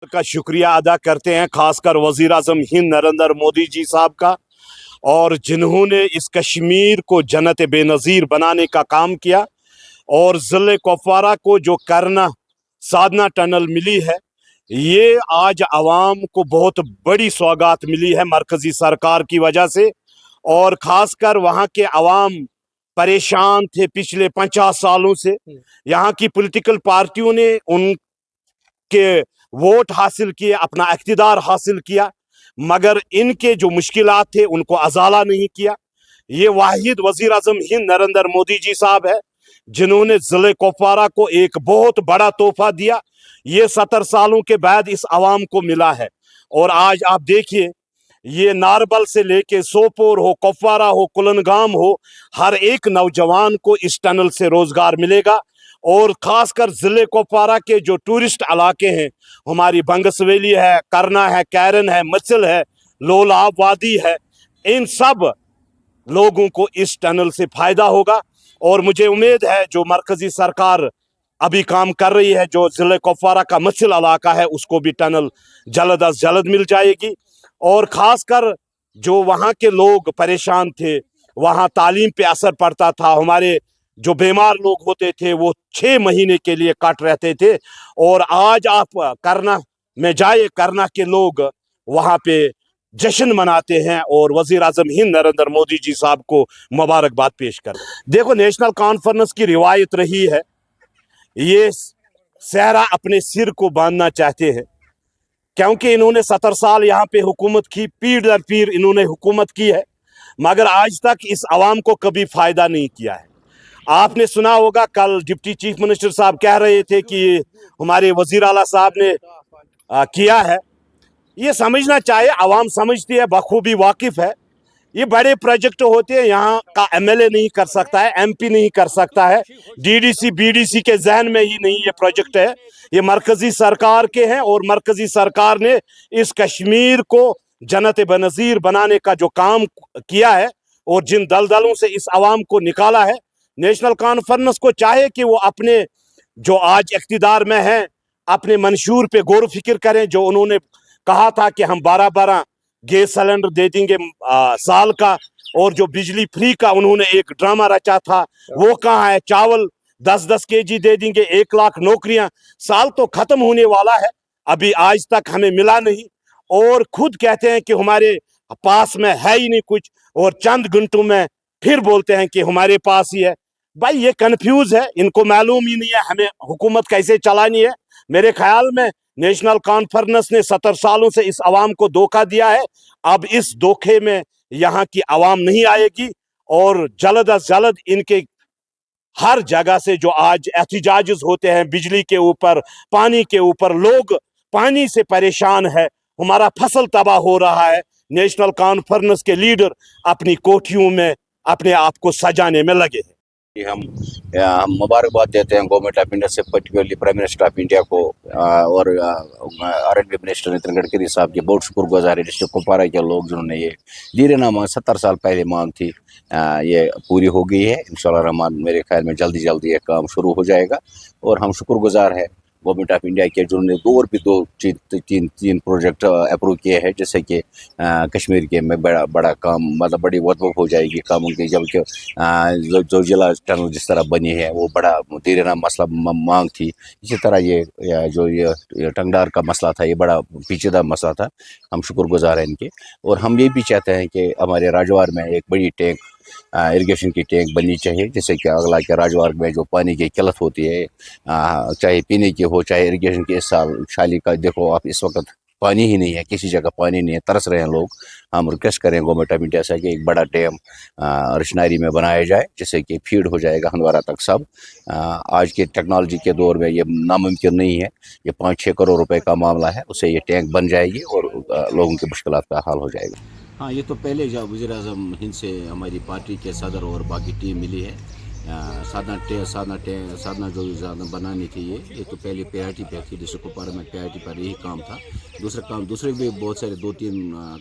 का शुक्रिया अदा करते हैं, खासकर वजीर आजम हिंद नरेंद्र मोदी जी साहब का, और जिन्होंने इस कश्मीर को जन्नत बेनज़ीर बनाने का काम किया। और ज़िले कुपवारा को जो करना साधना टनल मिली है, ये आज आवाम को बहुत बड़ी सौगात मिली है मरकजी सरकार की वजह से। और ख़ासकर वहाँ के अवाम परेशान थे पिछले 50 सालों से। यहाँ की पॉलिटिकल पार्टियों ने उनके वोट हासिल किए, अपना इक़्तिदार हासिल किया, मगर इनके जो मुश्किलात थे उनको अजाला नहीं किया। ये वाहिद वज़ीर आज़म हिंद नरेंद्र मोदी जी साहब है जिन्होंने ज़िले कुपवारा को एक बहुत बड़ा तोहफा दिया। ये 70 सालों के बाद इस आवाम को मिला है। और आज आप देखिए, ये नारबल से लेके सोपोर हो, कुपवारा हो, कुलनगाम हो, हर एक नौजवान को इस टनल से रोजगार मिलेगा। और खासकर ज़िले कुपवारा के जो टूरिस्ट इलाके हैं, हमारी बंगसवेली है, करना है, कैरन है, मचल है, लोलाब वादी है, इन सब लोगों को इस टनल से फायदा होगा। और मुझे उम्मीद है जो मरकजी सरकार अभी काम कर रही है, जो ज़िले कुपवारा का मचल इलाका है, उसको भी टनल जल्द अज जल्द मिल जाएगी। और ख़ासकर जो वहाँ के लोग परेशान थे, वहाँ तालीम पे असर पड़ता था, हमारे जो बीमार लोग होते थे वो 6 महीने के लिए कट रहते थे। और आज आप करना में जाए, करना के लोग वहाँ पे जश्न मनाते हैं और वज़ीर आज़म हिंद नरेंद्र मोदी जी साहब को मुबारकबाद पेश कर। देखो, नेशनल कॉन्फ्रेंस की रिवायत रही है, ये सहरा अपने सिर को बांधना चाहते हैं, क्योंकि इन्होंने 70 साल यहाँ पे हुकूमत की, पीर दर पीर इन्होंने हुकूमत की है, मगर आज तक इस आवाम को कभी फ़ायदा नहीं किया है। आपने सुना होगा, कल डिप्टी चीफ मिनिस्टर साहब कह रहे थे कि हमारे वज़ीर आला साहब ने किया है। ये समझना चाहिए, आवाम समझती है, बखूबी वाकिफ़ है। ये बड़े प्रोजेक्ट होते हैं, यहाँ का एमएलए नहीं कर सकता है, एमपी नहीं कर सकता है, डीडीसी बीडीसी के जहन में ही नहीं ये प्रोजेक्ट है। ये मरकजी सरकार के हैं और मरकजी सरकार ने इस कश्मीर को जन्नत बेनज़ीर बनाने का जो काम किया है और जिन दलदलों से इस आवाम को निकाला है, नेशनल कॉन्फ्रेंस को चाहे कि वो अपने जो आज इक़्तिदार में हैं अपने मंशूर पे गौर फिक्र करें। जो उन्होंने कहा था कि हम 12-12 गैस सिलेंडर दे देंगे साल का, और जो बिजली फ्री का उन्होंने एक ड्रामा रचा था वो कहाँ है। चावल 10-10 केजी दे देंगे, 1 लाख नौकरियां, साल तो खत्म होने वाला है, अभी आज तक हमें मिला नहीं। और खुद कहते हैं कि हमारे पास में है ही नहीं कुछ, और चंद घंटों में फिर बोलते हैं कि हमारे पास ही है। भाई ये कंफ्यूज है, इनको मालूम ही नहीं है हमें हुकूमत कैसे चलानी है। मेरे ख्याल में नेशनल कॉन्फ्रेंस ने 70 सालों से इस आवाम को धोखा दिया है। अब इस धोखे में यहाँ की आवाम नहीं आएगी, और जल्द अज जल्द इनके हर जगह से जो आज एहतिजाजेस होते हैं बिजली के ऊपर, पानी के ऊपर, लोग पानी से परेशान है, हमारा फसल तबाह हो रहा है, नेशनल कॉन्फ्रेंस के लीडर अपनी कोठियों में अपने आप को सजाने में लगे हैं। हम मुबारकबाद देते हैं गवर्नमेंट ऑफ इंडिया से, particularly prime minister of India को और आर&बी मिनिस्टर नितिन गडकरी साहब के बहुत शुक्रगुजार है। डिस्ट्रिक्ट कुपवारा के लोग जिन्होंने ये धीरे ना मांग 70 साल पहले मांग थी, ये पूरी हो गई है इंशाल्लाह रहमान। मेरे ख्याल में जल्दी जल्दी ये काम शुरू हो जाएगा और हम शुक्रगुजार है गवर्नमेंट ऑफ इंडिया के जिन्होंने दो तीन प्रोजेक्ट अप्रूव किए हैं, जैसे कि कश्मीर के में बड़ा काम, मतलब बड़ी वतवक हो जाएगी कामों की। जबकि जो जिला टनल जिस तरह बनी है वो बड़ा देरना मसला मांग थी। इसी तरह ये टंगडार का मसला था, ये बड़ा पेचीदा मसला था। हम शुक्रगुजार हैं इनके, और हम ये भी चाहते हैं कि हमारे राजवार में एक बड़ी टैंक, इरिगेशन की टैंक बननी चाहिए, जिससे कि अगला के राजवार में जो पानी की किल्लत होती है, चाहे पीने की हो चाहे इरिगेशन की, इस साल शाली का देखो आप, इस वक्त पानी ही नहीं है, किसी जगह पानी नहीं है, तरस रहे हैं लोग। हम रिक्वेस्ट करें गवर्नमेंट ऑफ इंडिया से कि एक बड़ा डैम रशनारी में बनाया जाए, जिससे कि फीड हो जाएगा हंदवारा तक सब। आज के टेक्नोलॉजी के दौर में ये नामुमकिन नहीं है, ये 5-6 करोड़ रुपए का मामला है, उससे ये टैंक बन जाएगी और लोगों की मुश्किलात का हल हो जाएगा। हाँ, ये तो पहले जब वज़ीर आज़म हिंद से हमारी पार्टी के सदर और बाकी टीम मिली है, साधना जो बनानी थी, ये तो पहले PRT पे थी, डिस्ट्रिक्ट कुपवारा में PRT पर यही काम था। दूसरे भी बहुत सारे 2-3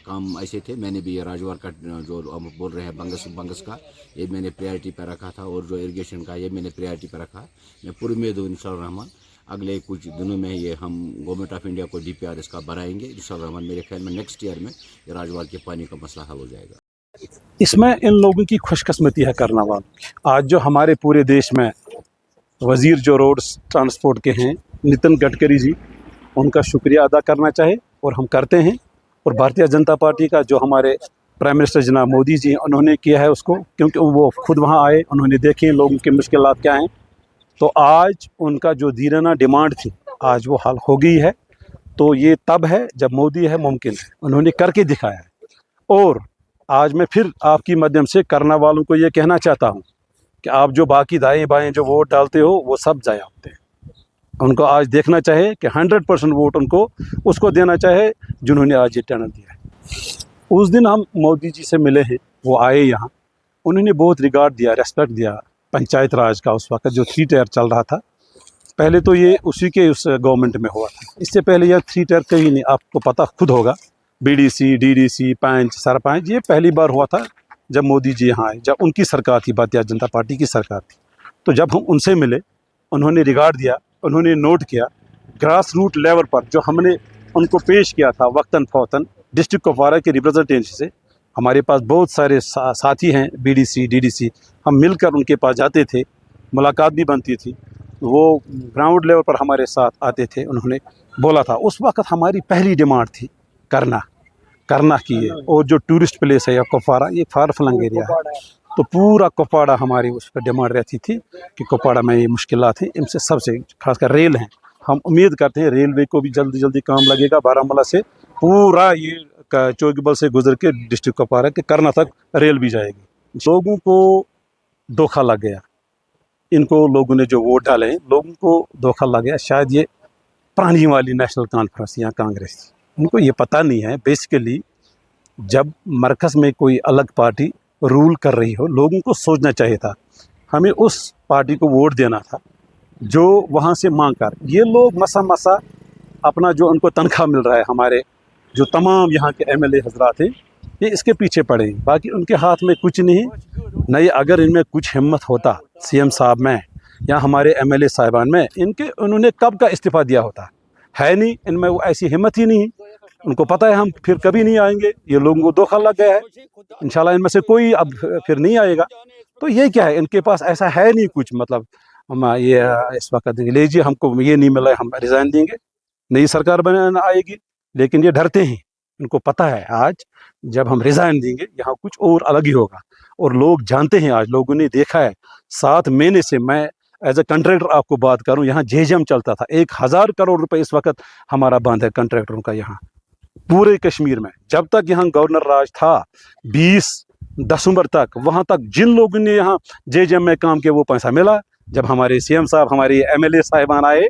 काम ऐसे थे। मैंने भी ये राजवार का जो हम बोल रहे हैं बंगस का, ये मैंने PRT पर रखा था, और जो इरिगेशन का ये मैंने PRT पर रखा। मैं पूरी उम्मीद हूँ इंशाअल्लाह रहमान अगले कुछ दिनों में ये हम गवर्नमेंट ऑफ इंडिया को DPR इसका बनाएंगे इंशाल्लाह। मेरे ख्याल में नेक्स्ट ईयर में ये राजवार के पानी का मसला हल हो जाएगा। इसमें इन लोगों की खुशकिस्मती है करना वालों की। आज जो हमारे पूरे देश में वज़ीर जो रोड्स ट्रांसपोर्ट के हैं नितिन गडकरी जी, उनका शुक्रिया अदा करना चाहे और हम करते हैं। और भारतीय जनता पार्टी का जो हमारे प्राइम मिनिस्टर जनाब मोदी जी उन्होंने किया है उसको, क्योंकि वो खुद वहाँ आए, उन्होंने देखे लोगों की मुश्किलात क्या हैं। तो आज उनका जो दीराना डिमांड थी आज वो हल हो गई है। तो ये तब है जब मोदी है मुमकिन है, उन्होंने करके दिखाया है। और आज मैं फिर आपकी माध्यम से करना वालों को ये कहना चाहता हूँ कि आप जो बाकी दाएँ बाएँ जो वोट डालते हो वो सब ज़ाया होते हैं। उनको आज देखना चाहे कि 100% वोट उनको उसको देना चाहे जिन्होंने आज ये टर्न दिया है। उस दिन हम मोदी जी से मिले हैं, वो आए यहाँ, उन्होंने बहुत रिगार्ड दिया, रेस्पेक्ट दिया पंचायत राज का। उस वक्त जो 3 टायर चल रहा था, पहले तो ये उसी के उस गवर्नमेंट में हुआ था, इससे पहले यह 3 टायर कहीं नहीं, आपको पता खुद होगा। BDC, DDC, पंच, सरपंच, ये पहली बार हुआ था जब मोदी जी यहाँ आए, जब उनकी सरकार थी, भारतीय जनता पार्टी की सरकार थी। तो जब हम उनसे मिले, उन्होंने रिगार्ड दिया, उन्होंने नोट किया ग्रास रूट लेवल पर जो हमने उनको पेश किया था वक्तन फ़ौतन डिस्ट्रिक्ट कुपवारा के रिप्रेजेंटेटिव से। हमारे पास बहुत सारे साथी हैं BDC, DDC, हम मिलकर उनके पास जाते थे, मुलाकात भी बनती थी, वो ग्राउंड लेवल पर हमारे साथ आते थे। उन्होंने बोला था उस वक्त हमारी पहली डिमांड थी करना की है। और जो टूरिस्ट प्लेस है या कुपवारा, ये फार फ्लंग एरिया है, तो पूरा कुपवाड़ा हमारी उस पर डिमांड रहती थी कि कुपवाड़ा में ये मुश्किलात हैं। इनसे सबसे खासकर रेल हैं, हम उम्मीद करते हैं रेलवे को भी जल्दी जल्दी काम लगेगा। बारामूला से पूरा ये चौकीबल से गुजर के डिस्ट्रिक्ट कुपवारा के करना तक रेल भी जाएगी। लोगों को धोखा लग गया, इनको लोगों ने जो वोट डाले हैं लोगों को धोखा लग गया। शायद ये पुरानी वाली नेशनल कॉन्फ्रेंस या कांग्रेस, उनको ये पता नहीं है। बेसिकली जब मरकज़ में कोई अलग पार्टी रूल कर रही हो, लोगों को सोचना चाहिए था, हमें उस पार्टी को वोट देना था जो वहाँ से मांग कर। ये लोग मसा अपना जो उनको तनख्वाह मिल रहा है, हमारे जो तमाम यहाँ के MLA हजरात हैं, ये इसके पीछे पड़े हैं, बाकी उनके हाथ में कुछ नहीं। नहीं, अगर इनमें कुछ हिम्मत होता CM साहब में या हमारे MLA साहिबान में, उन्होंने कब का इस्तीफ़ा दिया होता। है नहीं, इनमें वो ऐसी हिम्मत ही नहीं। उनको पता है हम फिर कभी नहीं आएंगे, ये लोगों को धोखा लग गया है। इंशाल्लाह इनमें से कोई अब फिर नहीं आएगा। तो ये क्या है, इनके पास ऐसा है नहीं कुछ, मतलब हम ये इस वक्त देंगे, लीजिए हमको ये नहीं मिला है, हम रिज़ाइन देंगे, नई सरकार बन आएगी। लेकिन ये डरते हैं, इनको पता है आज जब हम रिज़ाइन देंगे यहाँ कुछ और अलग ही होगा। और लोग जानते हैं, आज लोगों ने देखा है। 7 महीने से मैं एज ए कंट्रैक्टर आपको बात करूँ, यहाँ JJM चलता था, 1000 करोड़ रुपए इस वक्त हमारा बंद है कंट्रैक्टरों का यहाँ पूरे कश्मीर में। जब तक यहाँ गवर्नर राज था 20 दिसंबर तक, वहाँ तक जिन लोगों ने यहाँ JJM में काम किया वो पैसा मिला। जब हमारे CM साहब, हमारे MLA साहिबान आए,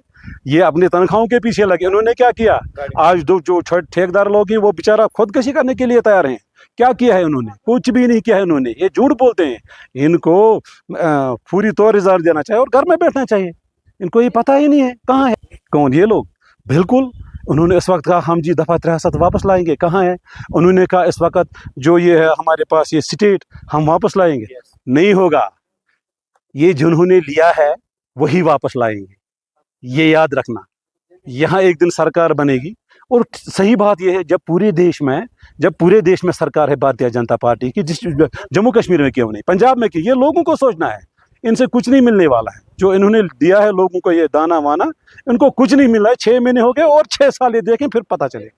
ये अपनी तनख्वाहों के पीछे लगे। उन्होंने क्या किया, आज जो ठेकेदार लोग हैं वो बेचारा खुदकशी करने के लिए तैयार हैं। क्या किया है उन्होंने, कुछ भी नहीं किया है उन्होंने। ये झूठ बोलते हैं, इनको पूरी तौर रिजार्ट देना चाहिए और घर में बैठना चाहिए। इनको ये पता ही नहीं है कहाँ है कौन ये लोग। बिल्कुल उन्होंने इस वक्त कहा हम जी दफ़ा 63 वापस लाएंगे, कहाँ है। उन्होंने कहा इस वक्त जो ये है हमारे पास ये स्टेट हम वापस लाएंगे, नहीं होगा। ये जिन्होंने लिया है वही वापस लाएंगे, ये याद रखना। यहाँ एक दिन सरकार बनेगी। और सही बात यह है, जब पूरे देश में सरकार है भारतीय जनता पार्टी की, जम्मू कश्मीर में क्यों नहीं, पंजाब में की, ये लोगों को सोचना है। इनसे कुछ नहीं मिलने वाला है। जो इन्होंने दिया है लोगों को ये दाना वाना, इनको कुछ नहीं मिल रहा है। 6 महीने हो गए और 6 साल ये देखें, फिर पता चलेगा।